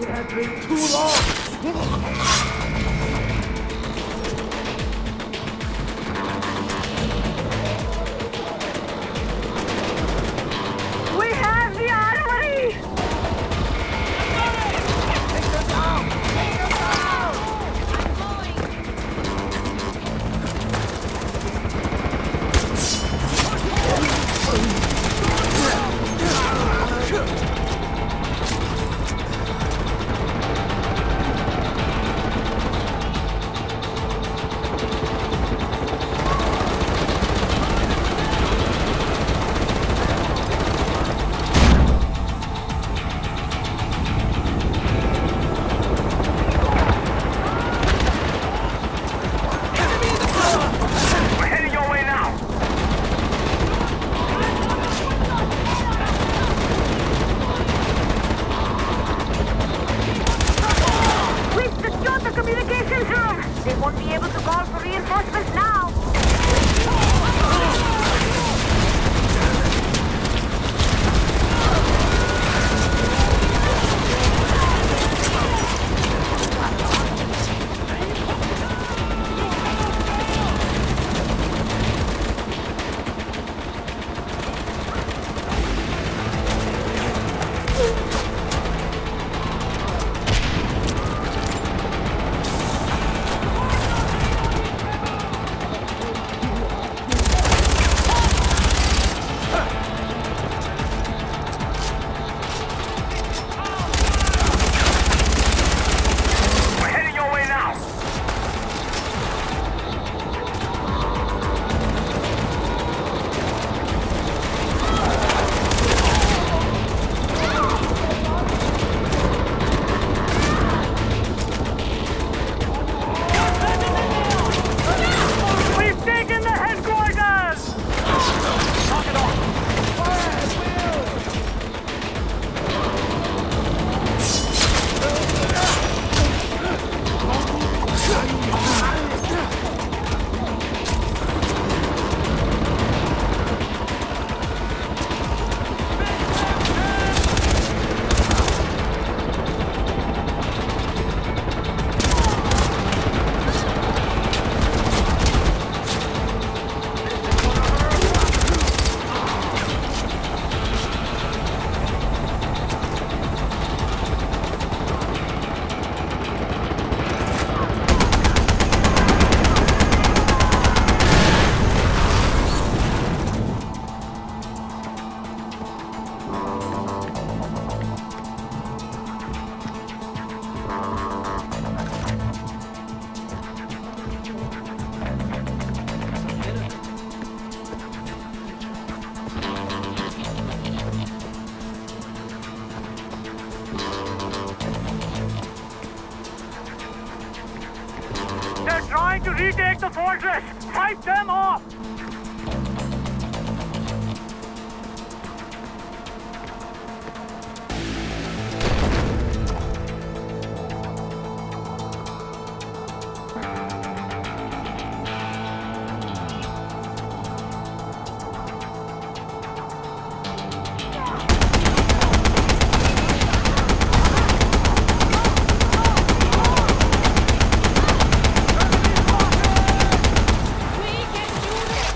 It has been too long! We have the armory! Take them down! Take them down! They won't be able to call for reinforcements now. Trying to retake the fortress! Fight them off! We can do this!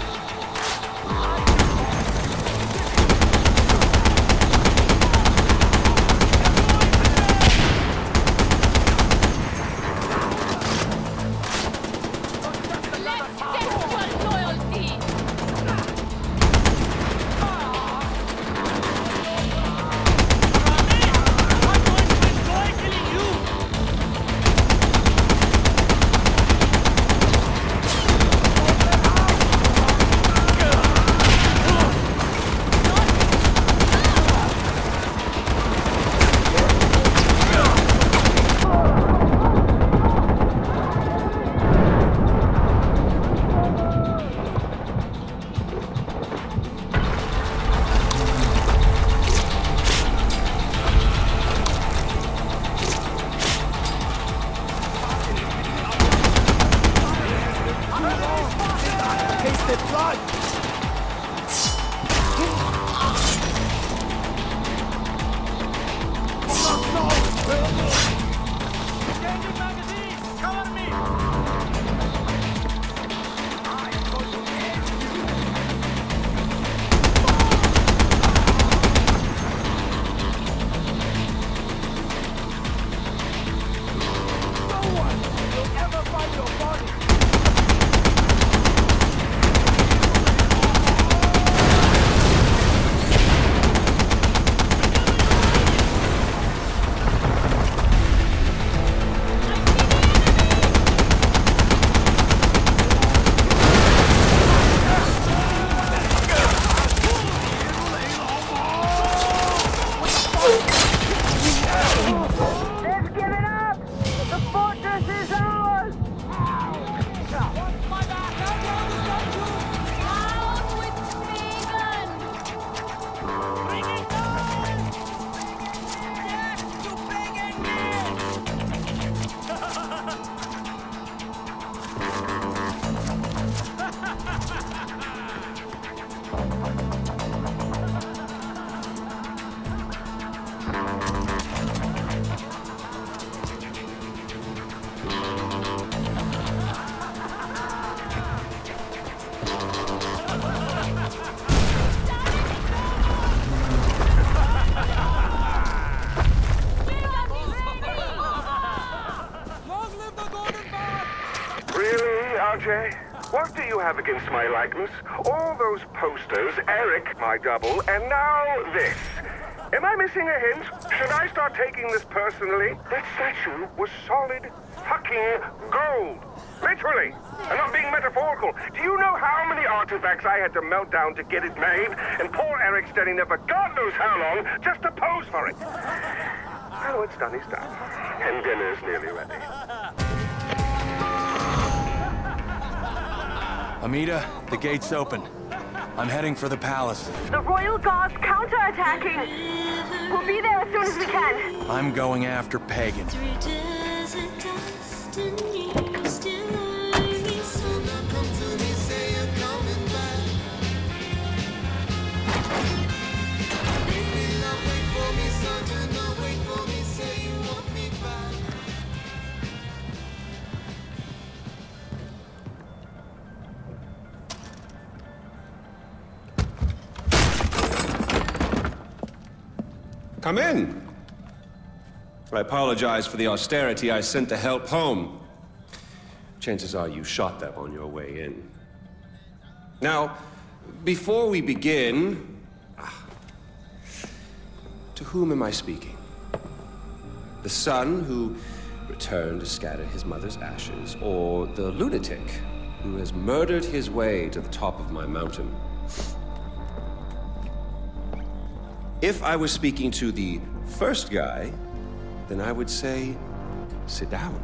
Ajay? What do you have against my likeness? All those posters, Eric, my double, and now this. Am I missing a hint? Should I start taking this personally? That statue was solid fucking gold. Literally. I'm not being metaphorical. Do you know how many artifacts I had to melt down to get it made? And poor Eric standing there for God knows how long just to pose for it. Oh, it's done, it's done. And dinner's nearly ready. Amita, the gate's open. I'm heading for the palace. The Royal Guard's counterattacking. We'll be there as soon as we can. I'm going after Pagan. Come in. I apologize for the austerity I sent to help home. Chances are you shot them on your way in. Now, before we begin, to whom am I speaking? The son who returned to scatter his mother's ashes, or the lunatic who has murdered his way to the top of my mountain? If I was speaking to the first guy, then I would say, sit down.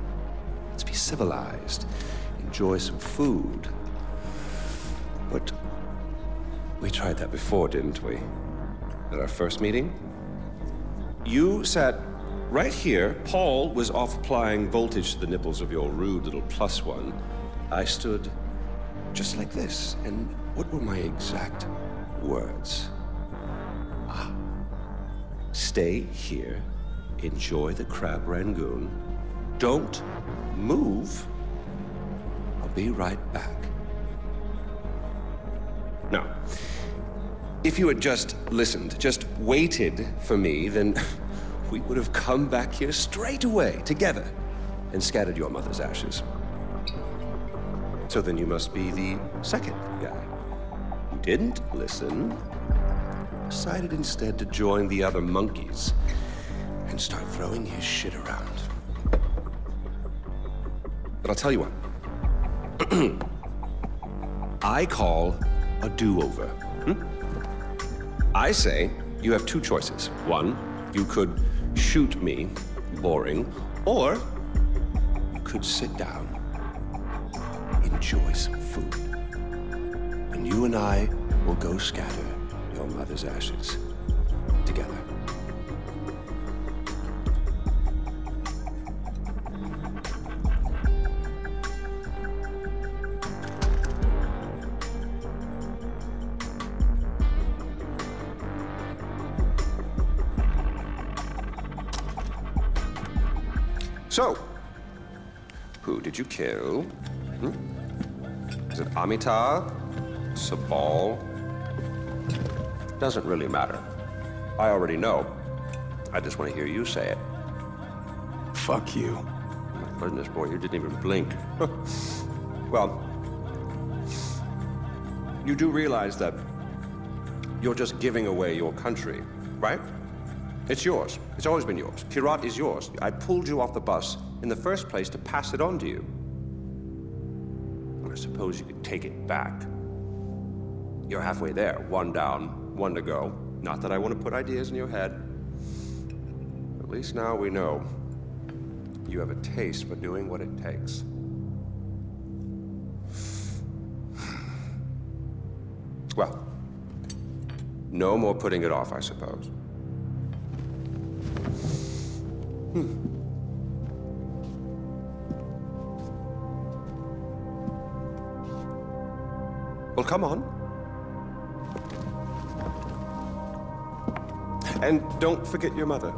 Let's be civilized. Enjoy some food. But we tried that before, didn't we? At our first meeting? You sat right here. Paul was off applying voltage to the nipples of your rude little +1. I stood just like this. And what were my exact words? Stay here, enjoy the crab rangoon, don't move, I'll be right back. Now, if you had just listened, just waited for me, then we would have come back here straight away, together, and scattered your mother's ashes. So then you must be the second guy who didn't listen, decided instead to join the other monkeys and start throwing his shit around. But I'll tell you what. I call a do-over. I say you have two choices. One, you could shoot me, boring, or you could sit down, enjoy some food, and you and I will go scatter your mother's ashes together. So, who did you kill? Is it Amitabh? Sabal? Doesn't really matter. I already know. I just want to hear you say it. Fuck you. My goodness, boy, you didn't even blink. Well, you do realize that you're just giving away your country, right? It's yours. It's always been yours. Kyrat is yours. I pulled you off the bus in the first place to pass it on to you. I suppose you could take it back. You're halfway there. One down, one to go. Not that I want to put ideas in your head. At least now we know you have a taste for doing what it takes. Well, no more putting it off, I suppose. Well, come on. And don't forget your mother.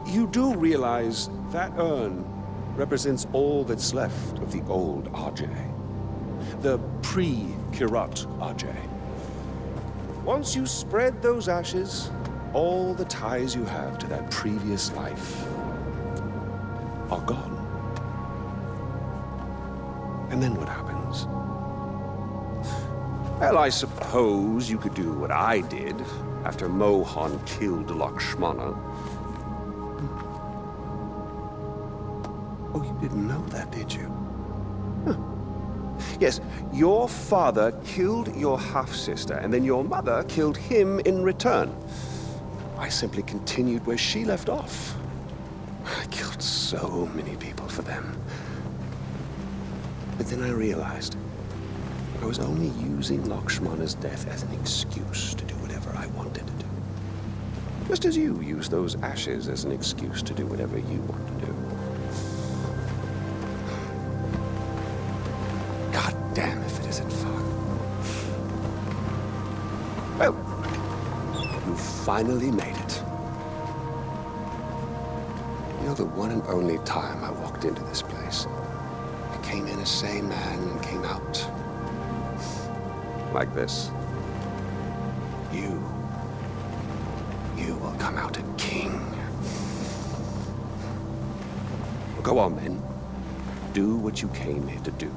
You do realize that urn represents all that's left of the old Ajay. The pre-Kyrat, Ajay. Once you spread those ashes, all the ties you have to that previous life are gone. And then what happens? Well, I suppose you could do what I did after Mohan killed Lakshmana. Oh, you didn't know that, did you? Huh. Yes, your father killed your half-sister, and then your mother killed him in return. I simply continued where she left off. I killed so many people for them. But then I realized I was only using Lakshmana's death as an excuse to do whatever I wanted to do. Just as you use those ashes as an excuse to do whatever you want to do. God damn if it isn't fun. Well, you finally made it. You know, the one and only time I walked into this place, I came in a sane man and came out like this. You will come out a king. Well, go on, then. Do what you came here to do.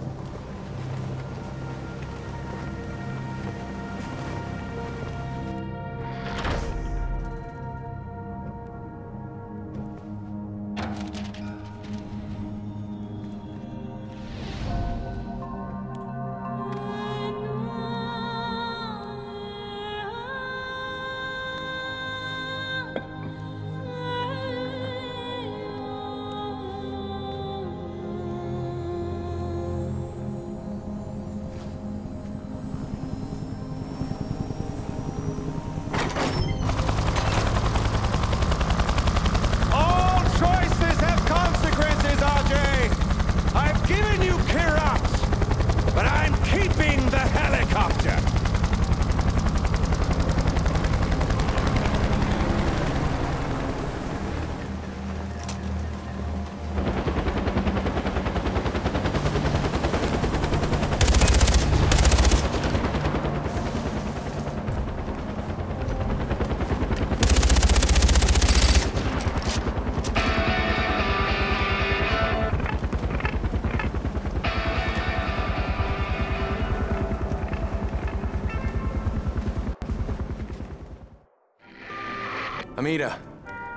Amita,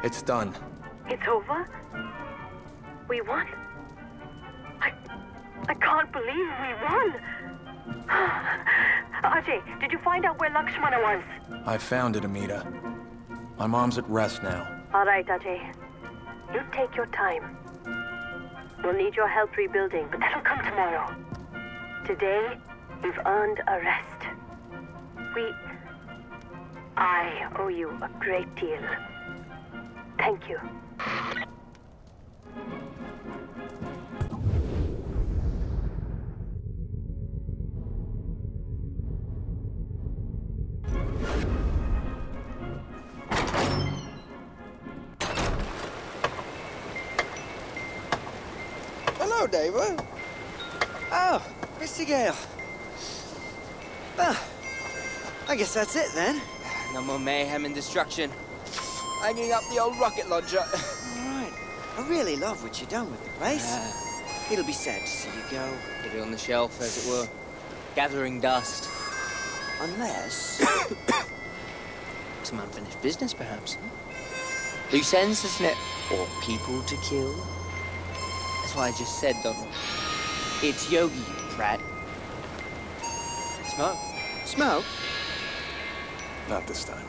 it's done. It's over? We won? I can't believe we won! Ajay, did you find out where Lakshmana was? I found it, Amita. My mom's at rest now. All right, Ajay. You take your time. We'll need your help rebuilding, but that'll come tomorrow. Today, you've earned a rest. I owe you a great deal. Thank you. Hello, David. Oh, Mr. Ghale. Well, I guess that's it then. No more mayhem and destruction. Hanging up the old rocket launcher. All right. I really love what you've done with the place. It'll be sad to see you go. Get it on the shelf, as it were. Gathering dust. Unless... Some unfinished business, perhaps. Loose ends, isn't it? Or people to kill. That's what I just said, Donald. It's Yogi, you prat. Smoke. Smoke? Not this time.